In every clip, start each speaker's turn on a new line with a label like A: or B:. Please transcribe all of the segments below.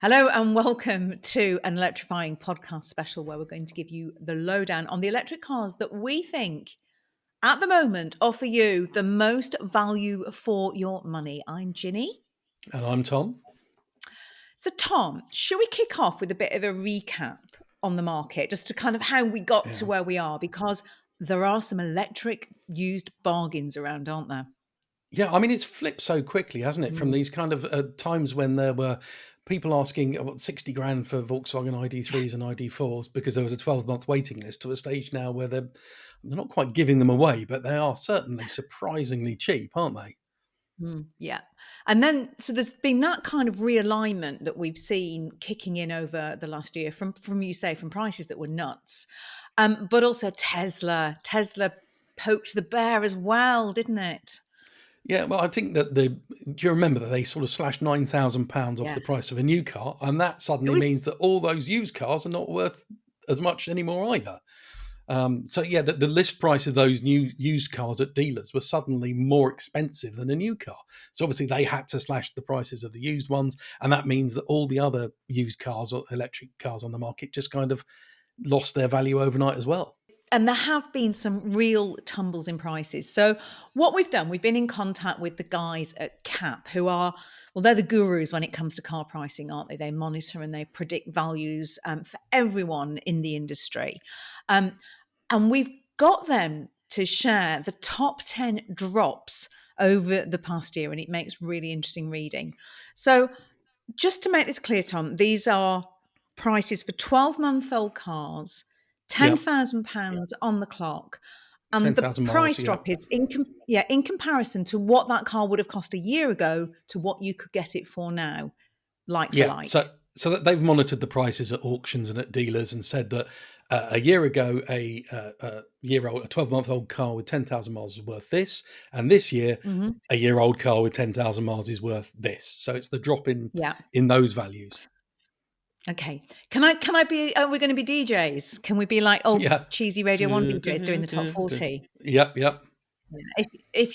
A: Hello and welcome to an Electrifying podcast special where we're going to give you the lowdown on the electric cars that we think at the moment offer you the most value for your money. I'm Ginny.
B: And I'm Tom.
A: So, Tom, should we kick off with a bit of a recap on the market, just to kind of how we got to
B: Yeah.
A: where we are? Because there are some electric used bargains around, aren't there?
B: Yeah, I mean, it's flipped so quickly, hasn't it? From
A: Mm.
B: these kind of times when there were people asking about 60 grand for Volkswagen ID3s and ID4s because there was a 12-month waiting list, to a stage now where they're not quite giving them away, but they are certainly surprisingly cheap, aren't they?
A: Yeah. And then, so there's been that kind of realignment that we've seen kicking in over the last year from you say, from prices that were nuts. But also Tesla poked the bear as well, didn't it?
B: Yeah, well, I think that do you remember that they sort of slashed £9,000 off
A: Yeah.
B: the price of a new car, and that
A: It
B: suddenly
A: was,
B: means that all those used cars are not worth as much anymore either. So yeah, the list price of those new used cars at dealers was suddenly more expensive than a new car. So obviously they had to slash the prices of the used ones, and that means that all the other used cars or electric cars on the market just kind of lost their value overnight as well.
A: and there have been some real tumbles in prices. So what we've done, we've been in contact with the guys at CAP who are, well, they're the gurus when it comes to car pricing, aren't they? They monitor and they predict values for everyone in the industry. Um, and we've got them to share the top 10 drops over the past year, and it makes really interesting reading. So just to make this clear, Tom, these are prices for 12-month-old cars,
B: Yeah,
A: £10,000 on the clock. And the
B: 10,000 miles.
A: price
B: Yeah,
A: drop is in comparison to what that car would have cost a year ago to what you could get it for now, like for
B: yeah.
A: like.
B: So that they've monitored the prices at auctions and at dealers and said that a year ago, a year old, a 12-month-old car with 10,000 miles was worth this, and this year,
A: Hmm.
B: a year old car with 10,000 miles is worth this. So it's the drop
A: Yeah.
B: in those values.
A: Okay. Can I be? Are we going to be DJs? Can we be like old
B: Yeah.
A: cheesy Radio One DJs doing the top 40?
B: Yep, yep.
A: Yeah. If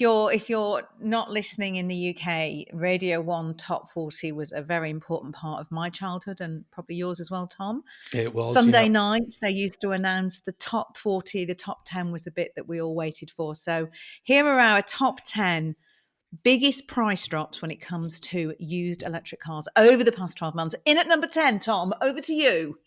A: you're not listening in the UK, Radio One Top 40 was a very important part of my childhood and probably yours as well, Tom.
B: It was,
A: Sunday
B: yeah.
A: nights they used to announce the top 40, the top 10 was the bit that we all waited for. So here are our top 10 biggest price drops when it comes to used electric cars over the past 12 months. In at number 10, Tom, over to you.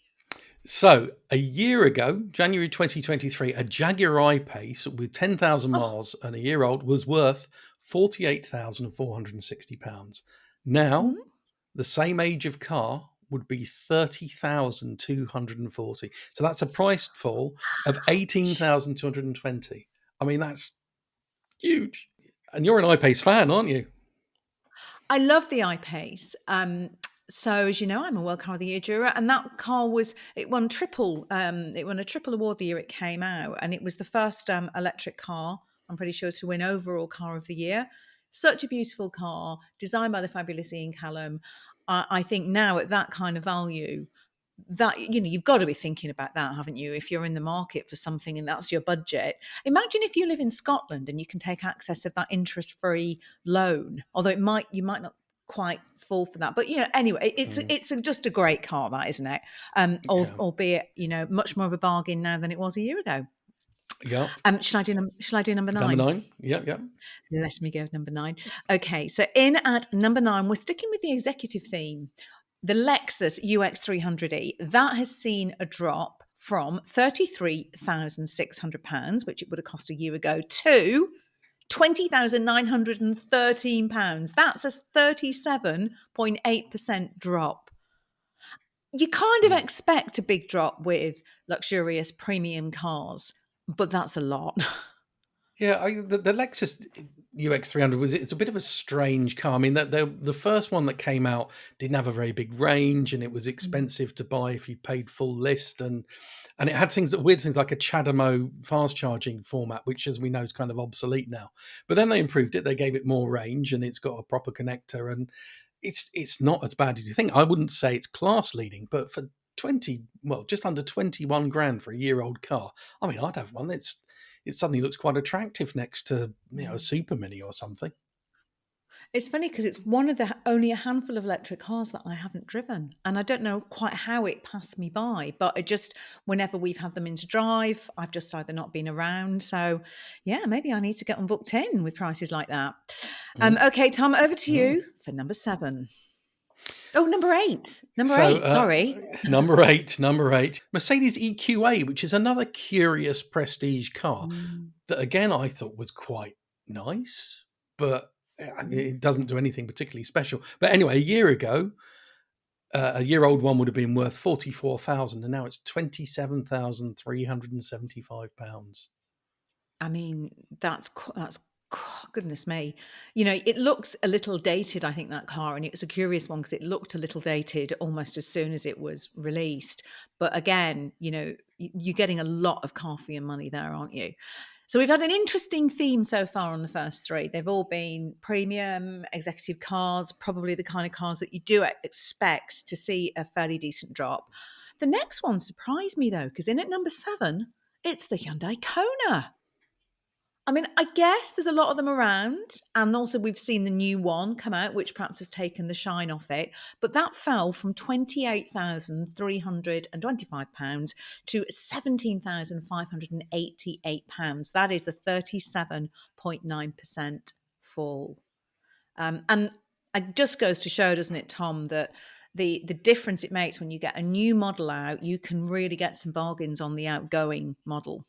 B: So a year ago, January 2023, a Jaguar I-Pace with 10,000
A: Oh,
B: miles and a year old was worth £48,460. Now,
A: mhm.
B: the same age of car would be 30,240. So that's a price fall of 18,220. I mean, that's huge. And you're an I-Pace fan, aren't you?
A: I love the I-Pace. So as you know, I'm a World Car of the Year juror, and that car it won a triple award the year it came out, and it was the first electric car, I'm pretty sure, to win overall Car of the Year. Such a beautiful car, designed by the fabulous Ian Callum. I think now at that kind of value, that you've got to be thinking about that, haven't you? If you're in the market for something and that's your budget. Imagine if you live in Scotland and you can take access of that interest-free loan, although you might not quite fall for that, but anyway, it's
B: Mm,
A: it's just a great car, that, isn't it?
B: yeah.
A: Albeit much more of a bargain now than it was a year ago.
B: Yep.
A: Shall I do number
B: Number
A: 9?
B: 9. Yep, yep.
A: Let me go with number 9. Okay, so in at number 9, we're sticking with the executive theme. The Lexus UX300e, that has seen a drop from £33,600, which it would have cost a year ago, to £20,913. That's a 37.8% drop. You kind of
B: Mm.
A: expect a big drop with luxurious premium cars, but that's a lot.
B: Yeah, the Lexus UX300 it's a bit of a strange car. I mean, the first one that came out didn't have a very big range, and it was expensive to buy if you paid full list, and it had weird things like a CHAdeMO fast charging format, which, as we know, is kind of obsolete now. But then they improved it; they gave it more range, and it's got a proper connector, and it's not as bad as you think. I wouldn't say it's class leading, but for just under 21 grand for a year old car, I mean, I'd have one. It suddenly looks quite attractive next to a Super Mini or something.
A: It's funny because it's one of the only a handful of electric cars that I haven't driven, and I don't know quite how it passed me by, but it just whenever we've had them into drive, I've just either not been around. So, yeah, maybe I need to get them booked in with prices like that.
B: Mm,
A: Okay, Tom, over to
B: mm.
A: you for number 7. Oh, number 8. Number
B: So,
A: 8, sorry.
B: number eight, Mercedes EQA, which is another curious prestige car
A: Mm,
B: that again I thought was quite nice, but
A: mm.
B: it doesn't do anything particularly special. But anyway, a year ago, a year-old one would have been worth 44,000, and now it's 27,375 pounds.
A: I mean, goodness me. You know, it looks a little dated, I think, that car, and it was a curious one because it looked a little dated almost as soon as it was released. But again, you know, you're getting a lot of car for your money there, aren't you? So we've had an interesting theme so far on the first 3. They've all been premium executive cars, probably the kind of cars that you do expect to see a fairly decent drop. The next one surprised me though, because in at number 7, it's the Hyundai Kona. I mean, I guess there's a lot of them around, and also we've seen the new one come out, which perhaps has taken the shine off it. But that fell from £28,325 to £17,588. That is a 37.9% fall. And it just goes to show, doesn't it, Tom, that the difference it makes when you get a new model out, you can really get some bargains on the outgoing model.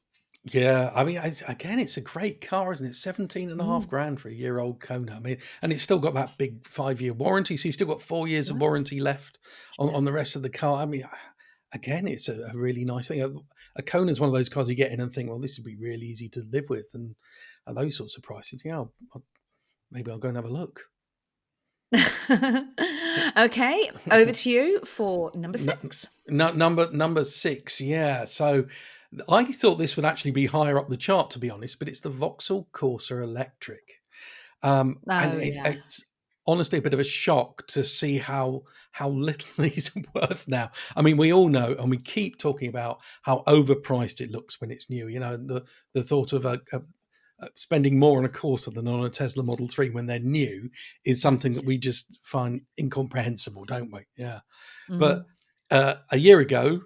B: Yeah, I mean, again, it's a great car, isn't it? 17 and a half
A: Mm,
B: grand for a year-old Kona. I mean, and it's still got that big 5-year warranty, so you've still got 4 years of
A: yeah.
B: warranty left on the rest of the car. I mean, again, it's a really nice thing. A Kona is one of those cars you get in and think, well, this would be really easy to live with, and at those sorts of prices, yeah, maybe I'll go and have a look.
A: Okay, over to you for number
B: No,
A: 6.
B: no, number six, yeah. So I thought this would actually be higher up the chart, to be honest, but it's the Vauxhall Corsa Electric, and
A: Oh, yeah.
B: it's honestly a bit of a shock to see how little these are worth now. I mean, we all know, and we keep talking about how overpriced it looks when it's new. You know, the thought of spending more on a Corsa than on a Tesla Model 3 when they're new is something
A: Yes.
B: that we just find incomprehensible, don't we? Yeah. But
A: Mhm.
B: a year ago,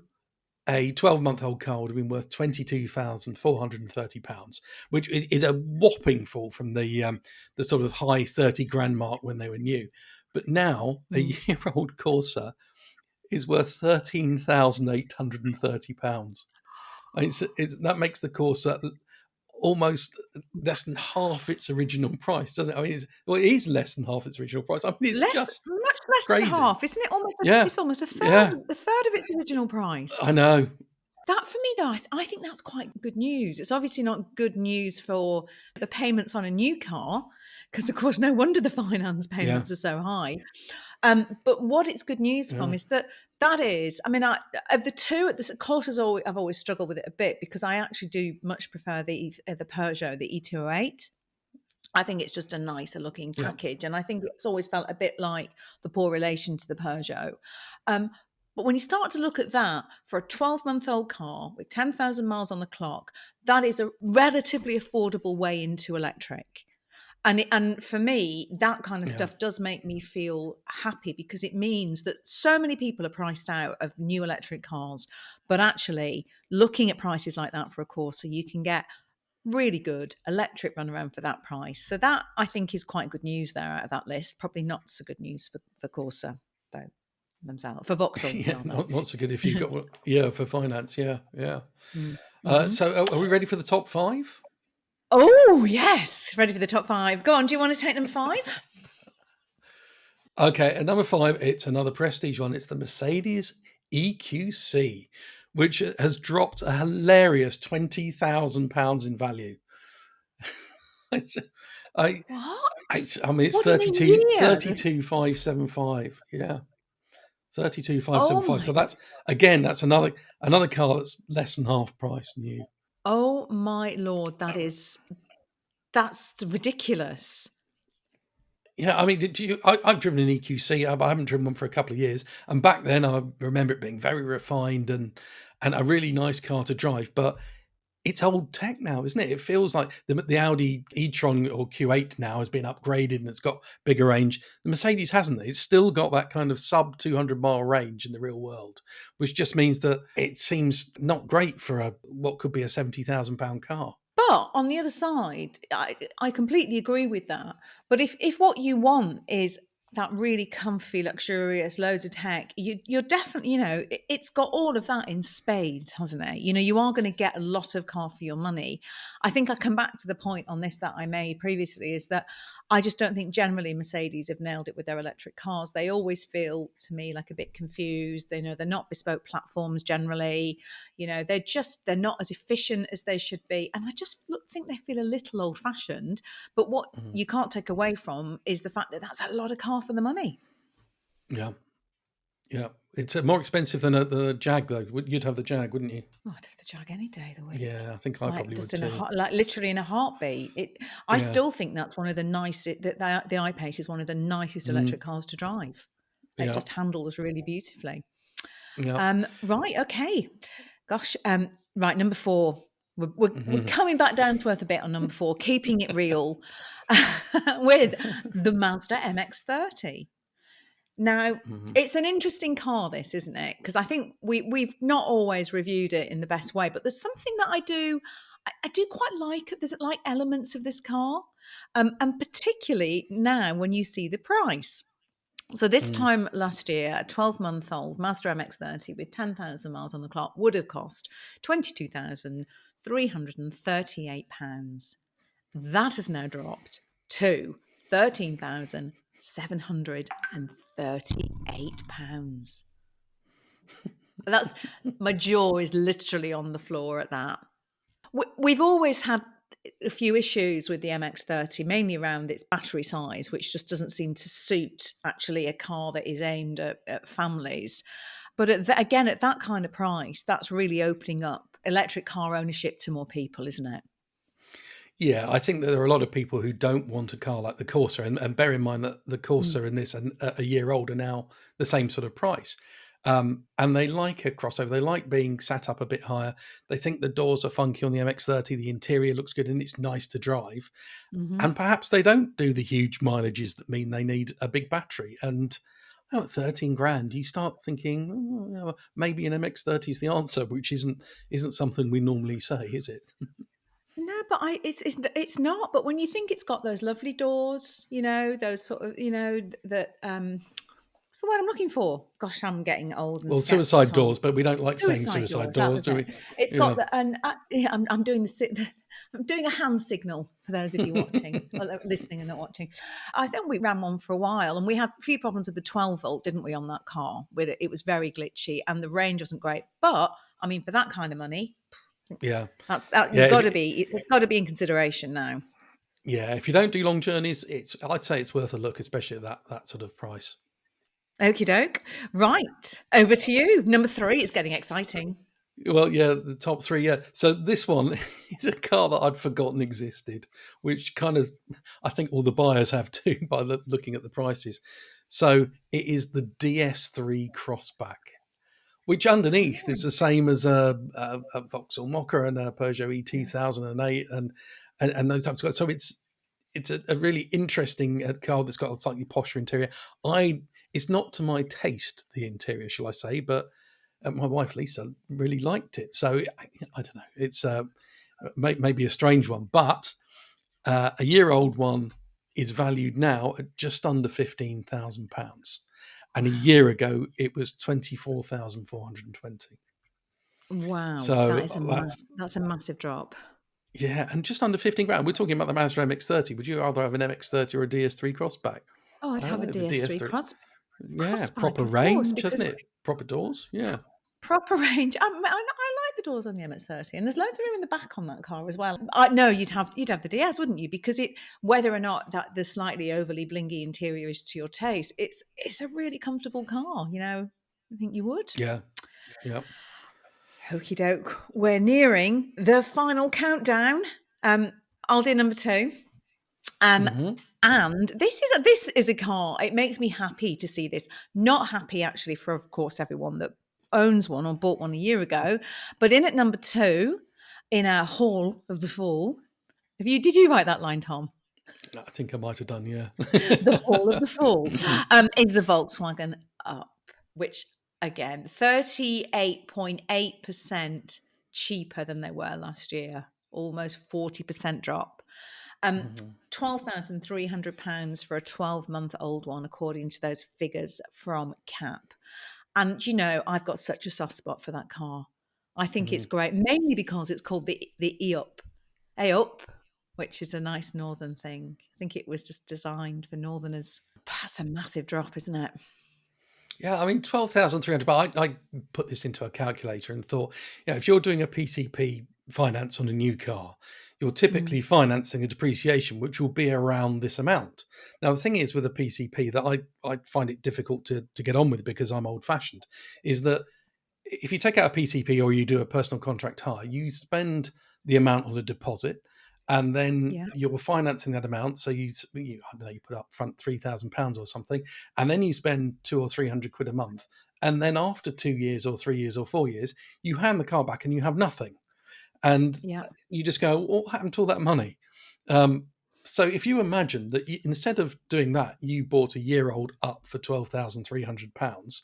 B: a 12-month-old car would have been worth £22,430, which is a whopping fall from the sort of high 30 grand mark when they were new. But now a
A: Mm.
B: year-old Corsa is worth £13,830. That makes the Corsa almost less than half its original price, doesn't it? I mean, it is less than half its original price. I mean, it's just
A: Much less than
B: crazy.
A: half, isn't it? Almost
B: Yeah,
A: it's almost
B: yeah,
A: a third of its original
B: I
A: price.
B: know.
A: That for me, though, I think that's quite good news. It's obviously not good news for the payments on a new car, because of course, no wonder the finance
B: Yeah,
A: payments are so high. But what it's good news from
B: yeah,
A: is that is, I mean, of the two, the course I've always struggled with it a bit because I actually do much prefer the Peugeot, the E208. I think it's just a nicer looking
B: yeah.
A: package, and I think it's always felt a bit like the poor relation to the Peugeot. Um, but when you start to look at that for a 12-month-old car with 10,000 miles on the clock, that is a relatively affordable way into electric. And for me, that kind of
B: Yeah.
A: stuff does make me feel happy because it means that so many people are priced out of new electric cars. But actually, looking at prices like that for a Corsa, you can get really good electric runaround for that price. So that I think is quite good news there out of that list. Probably not so good news for Corsa, though, themselves, for Vauxhall,
B: Yeah,
A: rather.
B: not so good if you've got yeah, for finance, yeah, yeah.
A: Mm-hmm.
B: So are we ready for the top 5?
A: Oh, yes. Ready for the top 5. Go on. Do you want to take number 5?
B: Okay, at number 5, it's another prestige one. It's the Mercedes EQC, which has dropped a hilarious £20,000 in value. It's I
A: What?
B: I mean, it's
A: What in a
B: 32
A: year?
B: 32,575. Yeah,
A: Oh
B: 32,575.
A: my,
B: So that's another car that's less than half price new.
A: oh my Lord. That's ridiculous.
B: Yeah, I mean, did you? I've driven an EQC. I haven't driven one for a couple of years, and back then I remember it being very refined and a really nice car to drive. But it's old tech now, isn't it? It feels like the Audi e-tron or Q8 now has been upgraded and it's got bigger range. The Mercedes hasn't. It's still got that kind of sub 200-mile range in the real world, which just means that it seems not great for a what could be a £70,000 car.
A: But on the other side, I completely agree with that. But if what you want is that really comfy, luxurious, loads of tech, you're definitely, it's got all of that in spades, hasn't it? You are going to get a lot of car for your money. I think I come back to the point on this that I made previously, is that I just don't think generally Mercedes have nailed it with their electric cars. They always feel to me like a bit confused. They're not bespoke platforms generally. They're not as efficient as they should be. And I just think they feel a little old fashioned. But what
B: Mhm.
A: you can't take away from is the fact that that's a lot of car for the money.
B: Yeah, yeah. It's more expensive than the Jag, though. You'd have the Jag, wouldn't you?
A: Oh, I'd have the Jag any day of the week.
B: Yeah, I think I
A: Like
B: probably would
A: just
B: too.
A: like literally in a heartbeat. I
B: Yeah.
A: still think that's one of the nicest. The I-Pace is one of the nicest
B: Mm,
A: electric cars to drive. It
B: yeah.
A: just handles really beautifully.
B: Yeah.
A: Right, okay. Gosh, right, number 4. We're
B: Mhm.
A: coming back down to earth a bit on number 4, keeping it real with the Mazda MX-30. Now,
B: Mhm.
A: it's an interesting car, this, isn't it? Because I think we've not always reviewed it in the best way, but there's something that I do quite like. There's like elements of this car, and particularly now when you see the price. So this
B: Mm.
A: time last year, a 12-month-old Mazda MX-30 with 10,000 miles on the clock would have cost £22,338. That has now dropped to £13,738. That's my jaw is literally on the floor at that. We've always had a few issues with the MX-30, mainly around its battery size, which just doesn't seem to suit actually a car that is aimed at families. But again, at that kind of price, that's really opening up electric car ownership to more people, isn't it?
B: Yeah, I think that there are a lot of people who don't want a car like the Corsa, and bear in mind that the
A: Mm.
B: Corsa and this and a year old are now the same sort of price. And they like a crossover. They like being sat up a bit higher. They think the doors are funky on the MX-30. The interior looks good and it's nice to drive.
A: Hmm.
B: And perhaps they don't do the huge mileages that mean they need a big battery. And at 13 grand, you start thinking, oh, yeah, well, maybe an MX-30 is the answer, which isn't something we normally say, is it?
A: No, but it's not. But when you think it's got those lovely doors, those sort of, that what's the word I'm looking for? Gosh, I'm getting old and
B: Well,
A: forgetful at
B: suicide doors,
A: times.
B: but we don't like saying
A: Suicide
B: suicide
A: doors, that
B: doors,
A: was
B: do
A: it.
B: we?
A: It's got
B: Yeah.
A: the and yeah, I'm doing I'm doing a hand signal for those of you watching, or listening and not watching. I think we ran one for a while, and we had a few problems with the 12-volt, didn't we, on that car? Where it was very glitchy, and the range wasn't great. But I mean, for that kind of money,
B: Yeah.
A: you've
B: Yeah.
A: got to be. It's got to be in consideration now.
B: If you don't do long journeys, I'd say it's worth a look, especially at that sort of price.
A: Okie doke. Right, over to you. Number 3. It's getting exciting.
B: Well, yeah, the top three, yeah. So this one is a car that I'd forgotten existed, which kind of I think all the buyers have too by looking at the prices. So it is the DS3 Crossback, which underneath is the same as a Vauxhall Mokka and a Peugeot E2008 and those types of cars. So it's a really interesting car that's got a slightly posher interior. I It's not to my taste, the interior, shall I say, but my wife Lisa really liked it. So I don't know. It's maybe a strange one, but a year old one is valued now at just under £15,000, and a
A: Wow.
B: year ago it was 24,420.
A: Wow,
B: So that's
A: that's a massive drop.
B: yeah, and just under 15 grand. We're talking about the Mazda MX-30. Would you rather have an MX-30 or a DS3 Crossback?
A: Oh, I'd
B: I don't
A: have a
B: know, the
A: DS3
B: DS3. Yeah,
A: Crossback,
B: proper
A: of course,
B: range, hasn't
A: because
B: it? Proper doors. Yeah,
A: proper range. I like the doors on the MX-30, and there's loads of room in the back on that car as well. I no, you'd have the DS, wouldn't you? Because whether or not that the slightly overly blingy interior is to your taste, it's a really comfortable car. I think you would.
B: yeah, yeah.
A: Hokey doke. We're nearing the final countdown. Um, I'll do number 2. Um,
B: Hmm.
A: and this is a car. It makes me happy to see this. Not happy actually for, of course, everyone that owns one or bought one a year ago. But in at number 2, in a hall of the fall. Did you write that line, Tom?
B: I think I might have done, yeah.
A: The hall of the fall is the Volkswagen Up, which again, 38.8% cheaper than they were last year, almost 40% drop.
B: Mhm.
A: £12,300 for a 12-month-old one, according to those figures from CAP. And I've got such a soft spot for that car. I think it's
B: Mhm.
A: great, mainly because it's called the E-Up. E-Up, which is a nice northern thing. I think it was just designed for northerners. That's a massive drop, isn't it?
B: Yeah, I mean, 12,300. But I put this into a calculator and thought, if you're doing a PCP finance on a new car, you're
A: Mm,
B: typically financing a depreciation, which will be around this amount. Now, the thing is with a PCP that I find it difficult to get on with because I'm old fashioned, is that if you take out a PCP or you do a personal contract hire, you spend the amount on a deposit, and then
A: yeah,
B: you're financing that amount. So I don't know, you put up front £3,000 or something, and then you spend 200 or 300 quid a month, and then after 2 years or 3 years or 4 years, you hand the car back and you have nothing, and
A: yeah,
B: you just go, "What happened to all that money?" Um, so if you imagine that instead of doing that, you bought a year-old Up for £12,300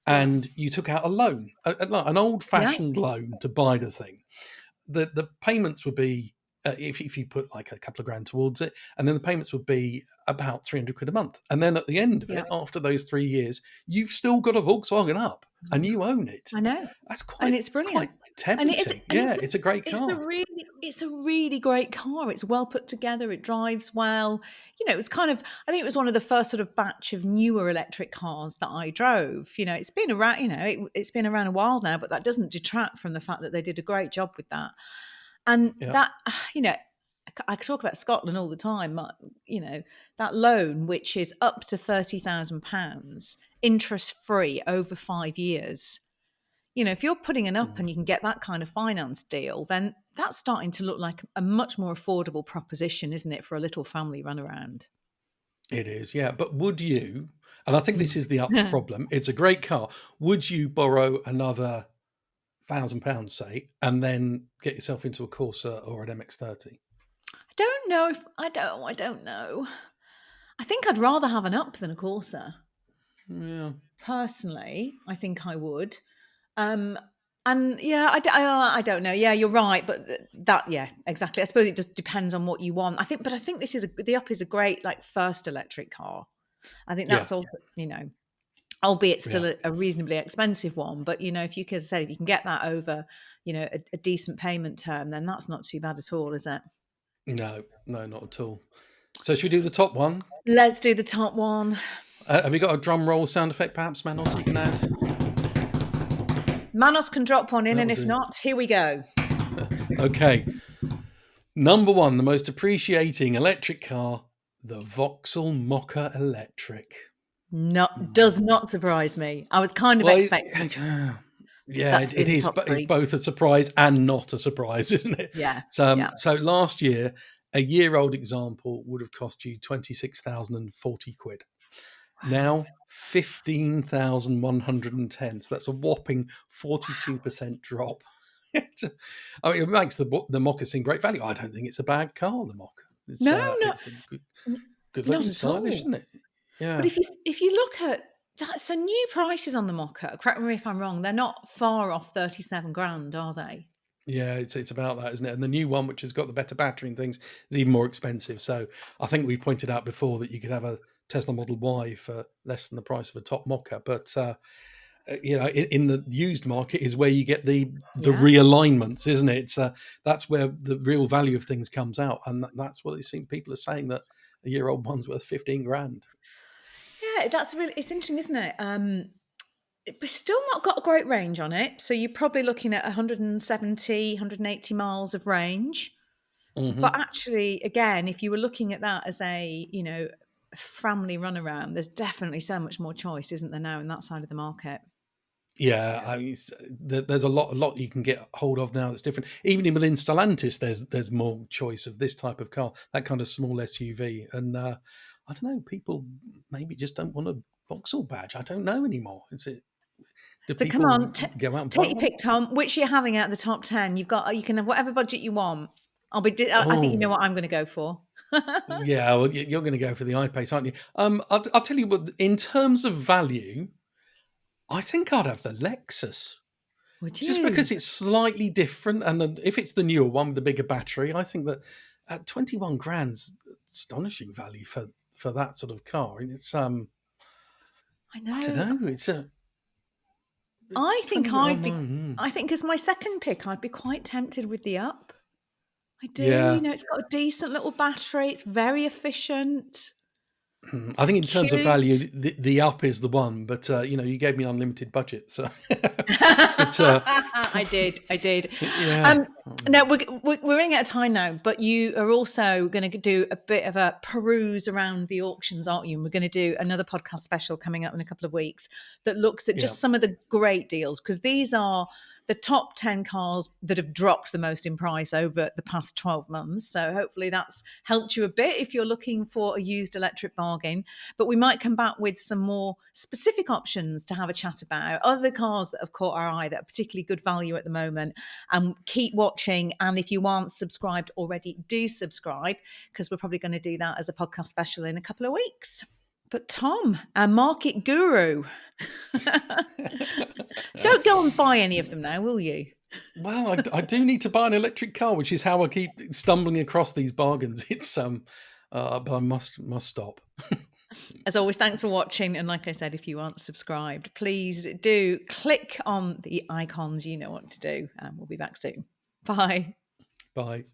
A: yeah,
B: and you took out a loan, an
A: yeah,
B: old-fashioned loan to buy the thing, the payments would be, if you put like a couple of grand towards it, and then the payments would be about 300 quid a month. And then at the end of
A: yeah.
B: it, after those 3 years, you've still got a Volkswagen Up and you own it.
A: I know,
B: That's
A: and
B: quite,
A: it's
B: it's quite
A: brilliant. And it is,
B: tempting.
A: and
B: Yeah, it's a great car.
A: it's a really great car. It's well put together. It drives well. It's kind of, I think it was one of the first sort of batch of newer electric cars that I drove. It's been around, it's been around a while now, but that doesn't detract from the fact that they did a great job with that. And
B: Yeah.
A: that, you know, I could talk about Scotland all the time. That loan, which is up to £30,000, interest free over 5 years. If you're putting it up
B: Mhm.
A: and you can get that kind of finance deal, then that's starting to look like a much more affordable proposition, isn't it, for a little family runaround?
B: It is, yeah. But would you, and I think this
A: Mm.
B: is the Up's
A: I
B: problem, it's a great car. Would you borrow another £1,000, say, and then get yourself into a Corsa or an MX-30?
A: don't know if I don't know. I think I'd rather have an up than a Corsa.
B: Yeah.
A: Personally, I think I would. Um, and yeah, I don't know. Yeah, you're right, but yeah, exactly. I suppose it just depends on what you want. But I think the Up is a great like first electric car. I think
B: Yeah.
A: that's also albeit
B: Yeah.
A: still a reasonably expensive one. But if you can say if you can get that over, a decent payment term, then that's not too bad at all, is it?
B: No, no, not at all. So should we do the top one?
A: Let's do the top one.
B: Have you got a drum roll sound effect, perhaps, Manos, you can add?
A: Manos can drop one in,
B: That'll
A: and if
B: do.
A: not, here we go.
B: Okay. Number one, the most appreciating electric car, the Vauxhall Mokka Electric.
A: Not does
B: Mm.
A: not surprise me. I was kind of
B: Well,
A: expecting
B: yeah,
A: that to be
B: it
A: in the
B: is,
A: top
B: but it's
A: three.
B: both a surprise and not a surprise, isn't it?
A: Yeah,
B: So,
A: yeah.
B: so last year, a year-old example would have cost you 26,040 quid.
A: Wow.
B: Now, 15,110. So that's a whopping 42% drop. I mean, it makes the Mocha seem great value. I don't think it's a bad car, the Mocha.
A: No, no,
B: It's a
A: n-
B: good
A: not
B: looking,
A: at
B: stylish,
A: all.
B: isn't it?
A: But
B: Yeah.
A: if you look at that, so new prices on the Mokka. Correct me if I'm wrong. They're not far off 37 grand, are they?
B: Yeah, it's about that, isn't it? And the new one, which has got the better battery and things, is even more expensive. So I think we pointed out before that you could have a Tesla Model Y for less than the price of a top Mocha. But in the used market is where you get the
A: Yeah.
B: realignments, isn't it? That's where the real value of things comes out, and that's what it seems people are saying, that a year old one's worth 15 grand.
A: Yeah, it's interesting, isn't it? We've still not got a great range on it. So you're probably looking at 170, 180 miles of range. But
B: Hmm.
A: actually, again, if you were looking at that as a family runaround, there's definitely so much more choice, isn't there, now in that side of the market?
B: Yeah, I mean, there's a lot you can get hold of now that's different. Even within Stellantis, there's more choice of this type of car, that kind of small SUV. And I don't know, people maybe just don't want a Vauxhall badge. I don't know anymore. Do
A: So come
B: people
A: on,
B: go out and buy
A: take your
B: one?
A: pick, Tom. Which are you having out of the top 10? You can have whatever budget you want. I think you know
B: Oh,
A: what I'm going to go for.
B: yeah. Well, you're going to go for the I-Pace, aren't you? I'll tell you what. In terms of value, I think I'd have the Lexus.
A: Would
B: Just
A: you?
B: because it's slightly different, and if it's the newer one with the bigger battery, I think that at 21 grand's astonishing value for that sort of car. And it's
A: I
B: I don't
A: know.
B: know, it's
A: I think
B: 20.
A: I'd be. I think as my second pick, I'd be quite tempted with the Up. I do.
B: Yeah.
A: It's got a decent little battery. It's very efficient.
B: I
A: It's
B: think in terms of value,
A: cute.
B: the Up is the one, but you gave me unlimited budget, so but
A: I did. I did.
B: yeah.
A: Um, Now we're running out of time now, but you are also going to do a bit of a peruse around the auctions, aren't you? And we're going to do another podcast special coming up in a couple of weeks that looks at
B: Yeah.
A: just some of the great deals, because these are the top 10 cars that have dropped the most in price over the past 12 months. So hopefully that's helped you a bit if you're looking for a used electric bargain. But we might come back with some more specific options to have a chat about, other cars that have caught our eye that are particularly good value at the moment. And keep watching. And if you aren't subscribed already, do subscribe, because we're probably going to do that as a podcast special in a couple of weeks. But Tom, our market guru, don't go and buy any of them now, will you?
B: Well, I do need to buy an electric car, which is how I keep stumbling across these bargains. It's but I must stop.
A: As always, thanks for watching. And like I said, if you aren't subscribed, please do click on the icons. You know what to do. And we'll be back soon. Bye.
B: Bye.